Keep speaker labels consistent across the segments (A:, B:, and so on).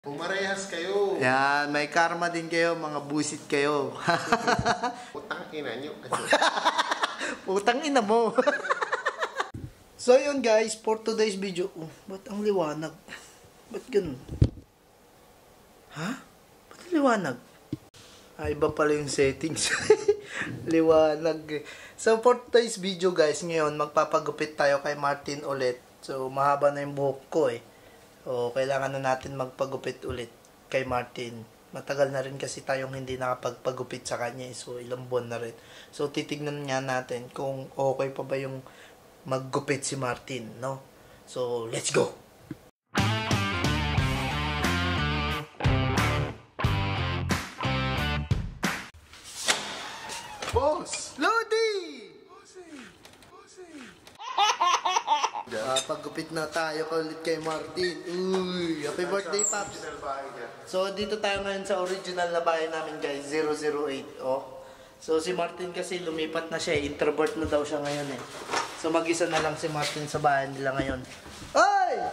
A: Pumarehas kayo.
B: Yan, may karma din kayo, mga busit kayo.
A: Putang ina nyo.
B: Putang ina mo. So yun guys, for today's video, ba't ang liwanag? Ba't ganun? Ha? Ba't ang liwanag? Iba pala yung settings. Liwanag. So for today's video guys, ngayon magpapagupit tayo kay Martin ulit. So mahaba na yung buhok ko eh. So kailangan na natin magpagupit ulit kay Martin. Matagal na rin kasi tayong hindi nakapagpagupit sa kanya eh. So ilang buwan na rin. So titignan nga natin kung okay pa ba yung maggupit si Martin, no? So let's go!
A: Boss!
B: Lodi! Paggupit na tayo ulit kay Martin. Uy, happy birthday, Paps. So, dito tayo ngayon sa original na bahay namin, guys. 008, oh. So, si Martin kasi lumipat na siya. Introvert na daw siya ngayon, eh. So, mag-isa na lang si Martin sa bahay nila ngayon. Ay!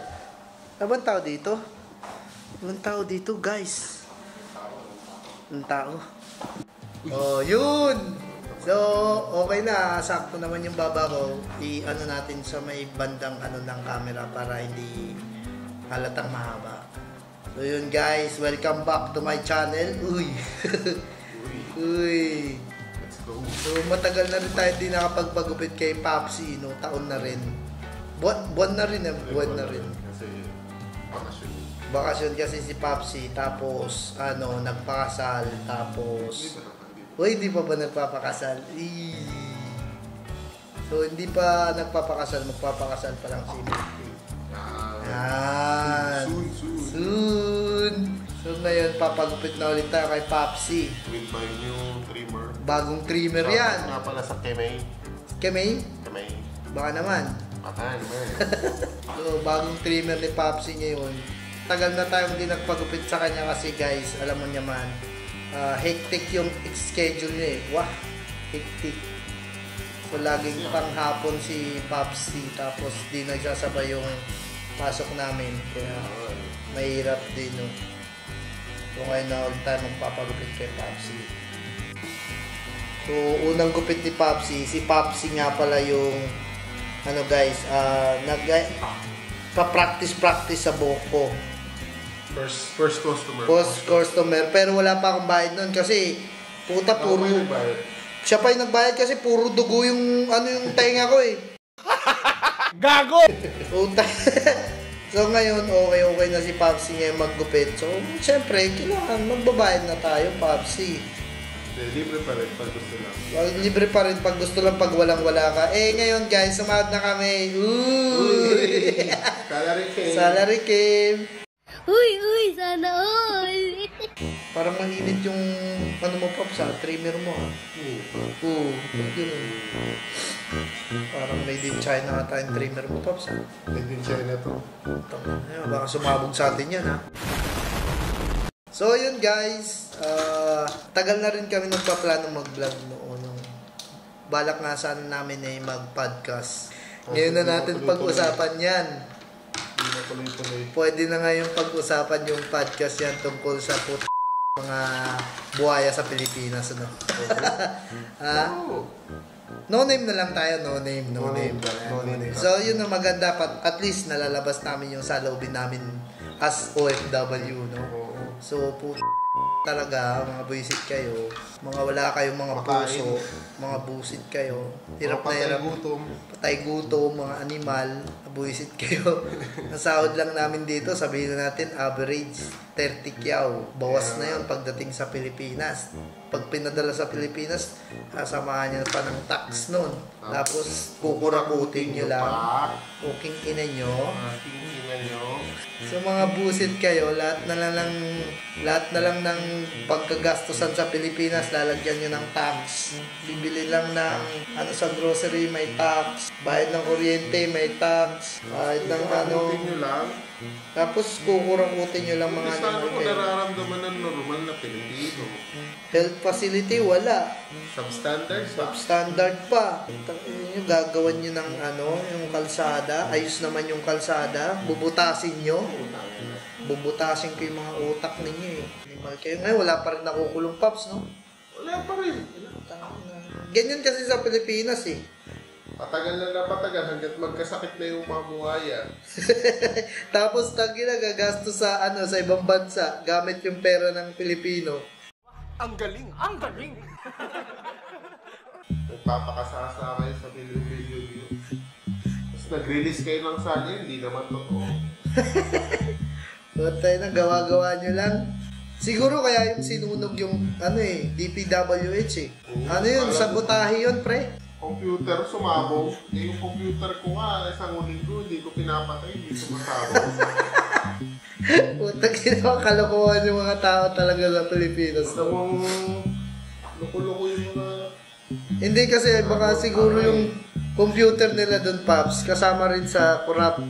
B: Abang tao dito? Abang tao dito, guys. Abang tao. Oh, yun! So, okay na. Sakto naman yung baba ko. I-ano natin sa may bandang ano ng camera para hindi halatang mahaba. So, yun guys. Welcome back to my channel. Uy! Uy!
A: Let's go.
B: So, matagal na rin tayo hindi nakapagpagupit kay Popsi, no? Taon na rin. Buwan na rin, buwan na rin.
A: Kasi, bakasyon.
B: Bakasyon kasi si Popsi. Tapos, ano, nagpakasal. Tapos... Uy, hindi pa ba nagpapakasal? So, hindi pa nagpapakasal. Magpapakasal pa lang si Martin. Yan. Soon. So, ngayon, papagupit na ulit tayo kay Popsi.
A: With my new trimmer.
B: Bagong trimmer yan.
A: Nga pala sa Kemay.
B: Kemay?
A: Kemay.
B: Baka naman.
A: Baka naman.
B: So, bagong trimmer ni Popsi ngayon. Tagal na tayong hindi nagpagupit sa kanya kasi guys, alam mo naman, hectic yung schedule niya eh. Wah, hectic. So, laging panghapon si Popsi, tapos di nagsasabay yung pasok namin. Kaya, mahirap din, no? So, ngayon na ulit tayo magpapagupit kay Popsi. So, unang gupit ni Popsi, si Popsi nga pala yung, ano guys, pa-practice sa buhok ko.
A: First customer.
B: First customer. Pero wala pa akong bayad nun kasi puta puro... Siya pa yung nagbayad kasi puro dugo yung ano yung tenga ko eh. Gago! Puta. So ngayon okay na si Popsi ngayon maggupit. So syempre kailangan magbabayad na tayo, Popsi.
A: Libre pa rin pag gusto lang.
B: Libre pa rin pag gusto lang pag walang-wala ka. Eh ngayon guys, sumahod na kami. Uy!
A: Salary came.
B: Salary came.
C: Uy, sana all.
B: Parang mainit yung ano mo, Pops, ha? Trimmer mo, ha? Oo. Yun. Parang made in China ata yung trimmer mo, Pops, ha?
A: Made in China to.
B: Baka sumabog sa atin yan, ha? So, yun, guys. Tagal na rin kami nagpaplano mag-vlog noon. Balak nga sana namin ay mag-podcast. Ngayon na natin pag-usapan yan. Pwede na nga yung pag-usapan yung podcast yan tungkol sa mga buhaya sa Pilipinas, ano? No name na lang tayo, no name. So, yun ang maganda, at least nalalabas namin yung saloobin namin as OFW, no? So, talaga, mga buisit kayo, mga wala kayong mga puso, mga busit kayo, hirap na hirap, patay gutom, mga animal, buisit kayo. Nasahod lang namin dito, sabihin na natin average 30 kyaw, bawas na yun pagdating sa Pilipinas. Pag pinadala sa Pilipinas, sasamahan nyo pa ng tax nun. Tapos kukurakutin nyo lang, cooking ina nyo. So mga busit kayo, lahat na lang ng pagkagastusan sa Pilipinas, lalagyan nyo ng tax. Bibili lang ng ano sa grocery, may tax. Bayad ng kuryente, may tax. Bayad ng ano. Tapos kukurakutin nyo lang mga
A: ano. Saan mo nararamdaman ng normal na Pilipino?
B: Health facility, wala.
A: Substandard pa.
B: Substandard pa. Yung gagawan nyo ng ano, yung kalsada. Ayos naman yung kalsada. Bubutasin nyo. bubutasin ko yung mga utak ninyo eh. Minimal kayo. Ngayon, wala pa rin nakukulong Pops, no?
A: Wala pa rin.
B: Ganyan kasi sa Pilipinas eh.
A: Patagal na patagal hanggat magkasakit na yung mga buhaya.
B: Tapos tangina gagastos sa sa ibang bansa gamit yung pera ng Pilipino.
D: Ang galing! Ang galing!
A: Nagpapakasasa kayo sa Pilipino. Tapos nag-release kayo ng sali, hindi naman totoo.
B: Patay na gawa-gawa nyo lang. Siguro kaya yung sinunog yung DPWH eh. Ano yun? Sabotahe yun, pre?
A: Computer sumabog. Yung computer ko nga, isang linggo, hindi ko pinapatay, hindi sumasabog.
B: Putang ina, kalokohan yung mga tao talaga sa Pilipinas.
A: Basta mong loko-loko yung mga...
B: Hindi kasi baka siguro yung computer nila doon, Pops, kasama rin sa corrupt.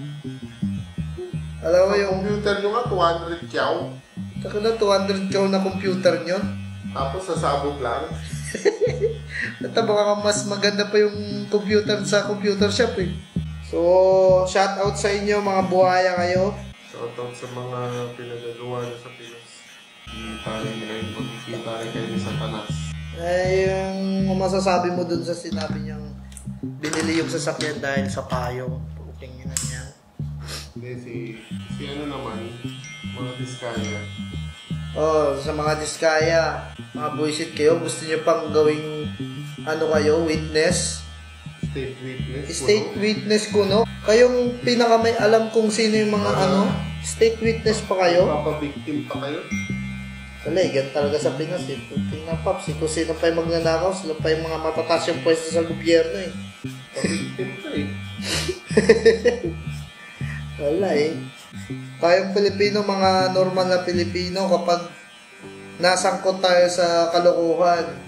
B: Alam mo yung...
A: computer nyo nga, 200 kyaw.
B: Taka na, 200 kyaw na computer nyo.
A: Tapos sasabog lang.
B: At baka mas maganda pa yung computer sa computer shop eh. So, shout out sa inyo mga buhaya kayo.
A: Shoutout sa mga pinagagawa nyo sa Pinas. Kita rin kayo sa Panas.
B: Ay, yung masasabi mo dun sa sinabi niyang binili yung sasakyan dahil sa payong. Puking ina niya.
A: Hindi, si ano naman, mga Diskaya.
B: Oh, sa mga diskaya, mga buisit kayo, gusto niyo pang gawing witness? State witness ko, no? Kayong pinaka may alam kung sino yung mga state witness pa kayo?
A: Papabiktim pa kayo?
B: Wala eh, ganun talaga sa Pinas eh. Puting na Pops, kung sino pa yung magnanakaw, sila pa yung mga matataas yung pwesto sa gobyerno eh.
A: Papabiktim pa eh.
B: Wala eh. Tayong Pilipino, mga normal na Pilipino, kapag nasangkot tayo sa kalokohan,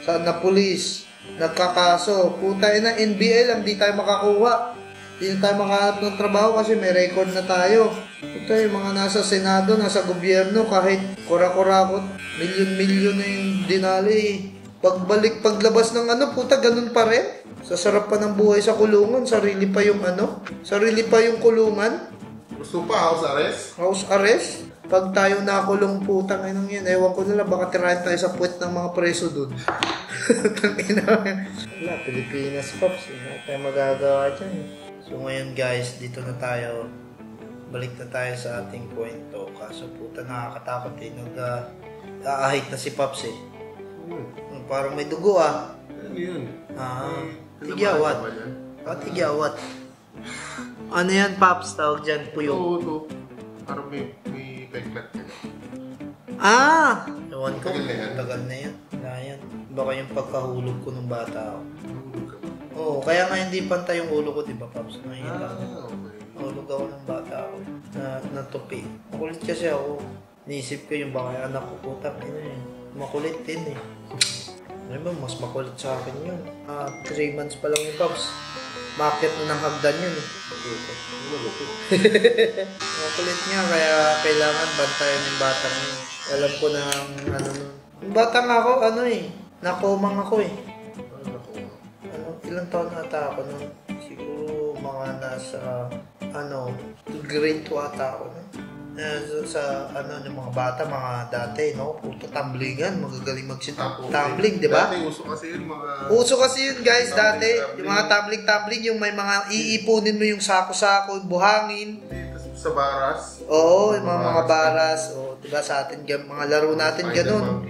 B: na pulis, nagkakaso, puta na NBA lang, di tayo makakuha. Di na tayo makahanap ng trabaho kasi may record na tayo. Puta, yung mga nasa Senado, nasa gobyerno, kahit kura-kurakot, milyon-milyon na yung dinali. Paglabas ng puta, ganun pa rin. Sa sarap pa ng buhay sa kulungan, sarili pa yung kulungan.
A: Gusto pa, house arrest?
B: House arrest? Pag tayo nakulong putang inang yan, ewan ko nila, baka tirahin tayo sa puwet ng mga preso dun. Wala, Pilipinas, Pops. Hindi tayo magagawa dyan. So ngayon guys, dito na tayo. Balik na tayo sa ating kwento. Kaso puta, nakakatakot eh. Nag-aahit na si Pops eh. Parang may dugo ah.
A: Ano yun?
B: Tigyawat. Tigyawat. Ano yan, Pops? Tawag dyan, puyo.
A: Oo. Parang may peklat ka.
B: Ewan ko. Tagal na yan. Yan. Baka yung pagkahulog ko nung bata ako. Oo, kaya nga hindi pantay yung ulo ko, di ba, Pops? Hulog ako nung bata ako. Natupi. Makulit kasi ako. Niisip ko yung baka anak ko, putang ina eh. Makulit din eh. Ano ba, mas makulit sa akin yun. 3 months pa lang yung Pops. Makit na ng hagdan yun eh. Makulit niya, kaya kailangan bantayan yung batang yun. Alam ko na yung batang ako, nakomang ako eh. Ilang taon ata ako nun? Siguro mga nasa, grade 2 ata ako nun. Sa yung mga bata, mga dati, no? Puto tumblingan, magagaling tumbling, di ba?
A: Dati uso kasi yun,
B: Uso kasi yun, guys, dati. Yung mga tumbling, yung may mga iipunin mo yung sako-sako, buhangin.
A: Sa baras.
B: Oo, yung mga baras. O, diba sa atin, mga laro natin ganun.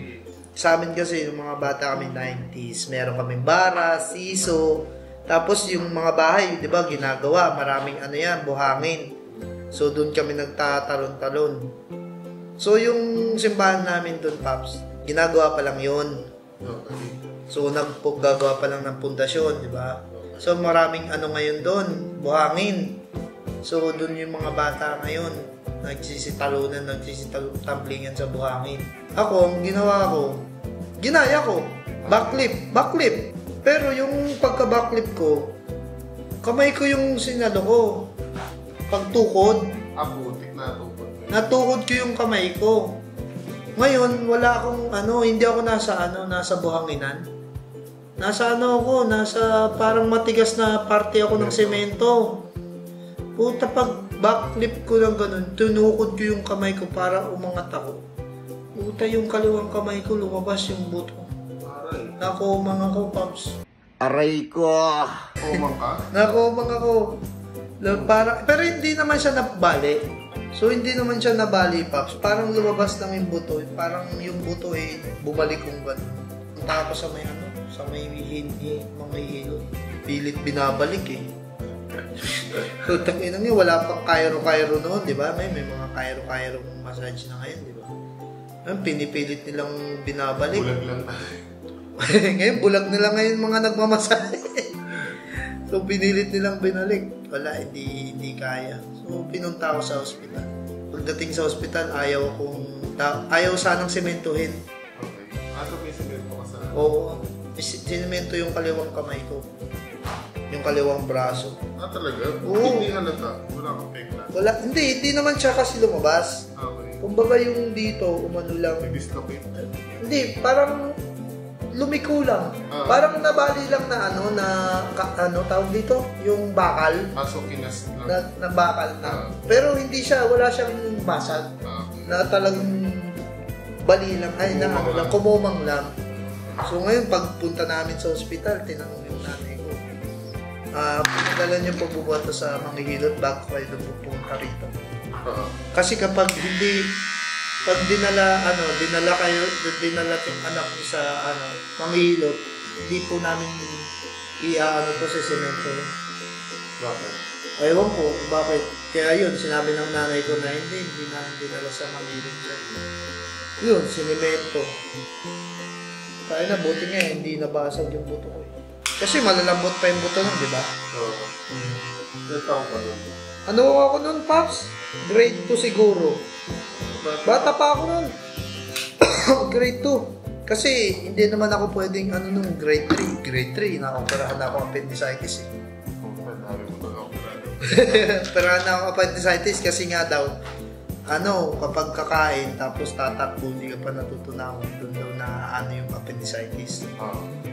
B: Sa amin kasi, yung mga bata kami 90s, meron kaming baras, siso. Tapos yung mga bahay, diba, ginagawa, maraming buhangin. So, doon kami nagtatalon-talon. So, yung simbahan namin doon, Pops, ginagawa pa lang yun. So, gagawa pa lang ng pundasyon, di ba? So, maraming ngayon doon, buhangin. So, doon yung mga bata ngayon, nagsisitalunan sa buhangin. Ako, ang ginawa ko, ginaya ko, backflip. Pero yung pagka-backflip ko, kamay ko yung sinalo ko. Pagtukod.
A: Putik na tukod.
B: Natukod ko yung kamay ko. Ngayon, wala akong hindi ako nasa buhanginan. Nasa parang matigas na parte ako ng semento. Puta, pag backflip ko lang ganun, tinukod ko yung kamay ko para umangat ako. Uta yung kaliwang kamay ko, lumabas yung buto.
A: Aray.
B: Nakumang ako, Pops.
E: Aray ko.
A: Kumang ka?
B: Nakumang ako. Pero hindi naman siya nabali. So, hindi naman siya nabali, Pops. Parang lumabas lang yung buto. Parang yung buto eh, bumalik kong gano'n. Punta ako sa may ano, sa may hindi, mga hilo. Pilit binabalik eh. So, tangina niyo, wala pang Cairo noon, di ba? May mga Cairo massage na ngayon, di ba? Ang pinipilit nilang binabalik.
A: Bulag lang.
B: Ngayon, bulag nila ngayon mga nagmamasahe. So, pinilit nilang binalik. Wala, hindi kaya. So, pinunta ako sa ospital. Pagdating sa ospital, ayaw sanang sementuhin.
A: Okay. So may semento ka sa...
B: Oo, sinemento yung kaliwang kamay ko. Yung kaliwang braso.
A: Talaga?
B: Oo.
A: Hindi halata. Wala kang pekla.
B: Wala, hindi naman siya kasi lumabas.
A: Okay.
B: Kumbaga yung dito, umano lang.
A: Nag-dislocate.
B: Hindi, parang lumiko lang. Parang nabali lang na tawag dito? Yung bakal.
A: So kinas lang.
B: Na bakal na. Pero hindi siya, wala siyang basag.
A: Okay.
B: Na talagang bali lang, ay na ano lang, kumumang lang. So ngayon, pagpunta namin sa ospital, tinanong yung nanay ko, pinadala niyo pagbubuhat sa manghihilot bago kayo pupunta rito. Kasi kapag dinala yung anak niyo sa manghihilot, hindi po namin to sa semento.
A: Bakit?
B: Ewan po, bakit? Kaya yun, sinabi ng nanay ko na hindi na dinala sa manghihilot. Yun, sinemento. Kaya na, buti nga hindi nabasag yung buto ko. Kasi malalambot pa yung buto nun, di ba?
A: Oo. Ilan taong ka nun?
B: Ano ako nun, Pops? Grade 2 siguro. Bata pa ako nun. Grade 2. Kasi hindi naman ako pwedeng nung grade 3. Grade 3, nakoperahan na ako appendicitis eh. Operahan na ako appendicitis kasi nga daw, kapag kakain tapos tatakbo, hindi ka pa natutunaw, doon daw na yung appendicitis.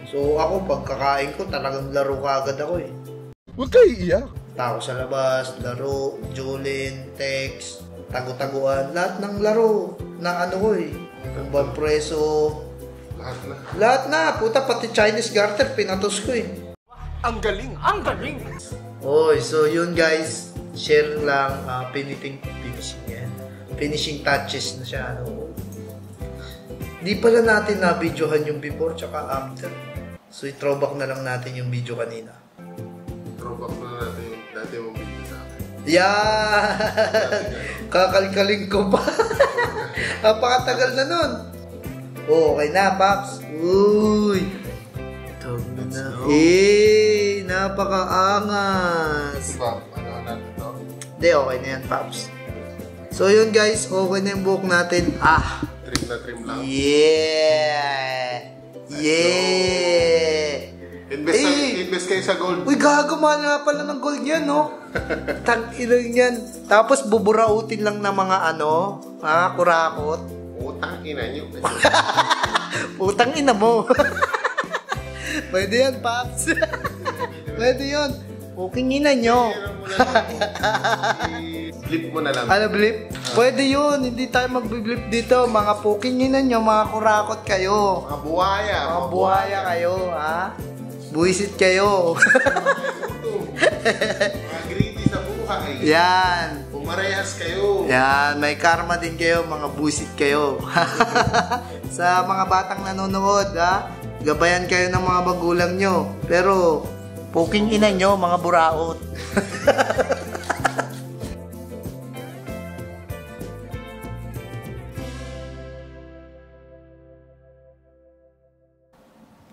B: So ako, pag kakain ko, talagang laro kagad ako eh.
E: Huwag kayo iiyak.
B: Tako sa labas, laro, Julin, text, tago-taguan, lahat ng laro na ko eh. Tumbang preso, lahat na, puta, pati Chinese garter, pinatos ko eh.
D: Ang galing! Ang galing!
B: Oy, so yun guys, share lang, finishing touches na siya. Di pala natin na-videohan yung before tsaka after. So i-throwback na lang natin yung video kanina.
A: Throwback na natin yung dati mong video sa akin.
B: Yeah! Kakalkaling ko pa. Napakatagal na nun. Okay na, Paps. Uy! Tawag na. Napakaangas.
A: Diba? Ano natin to?
B: Hindi, okay na yan, Paps. So yun guys, okay na yung buhok natin.
A: Trim na trim lang.
B: Yeah! Yeah!
A: Invest kayo sa gold.
B: Uy, gago, mahal nga pala ng gold yan, no? Tang-ilang yan. Tapos buburautin lang ng mga kurakot.
A: Utang ina nyo.
B: Putang ina mo. Pwede yan, Paps. Pwede yun. Puking ina nyo.
A: Blip mo na lang.
B: Blip? Pwede yun. Hindi tayo mag-blip dito. Mga puking ina nyo, mga kurakot kayo.
A: Mga buhaya.
B: Mga buhaya kayo, ha? Buisit kayo.
A: Mga greedy sa buhay.
B: Yan.
A: Pumarehas kayo.
B: Yan. May karma din kayo. Mga buisit kayo. Sa mga batang nanonood, ha? Gabayan kayo ng mga magulang nyo. Pero, puking ina nyo, mga buraot.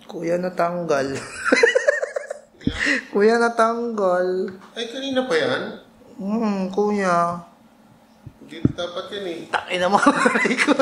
B: Kuya natanggal. Kuya natanggal.
A: Ay, kanina pa yan?
B: Kuya.
A: Dito dapat yan eh.
B: Takin na mga ko.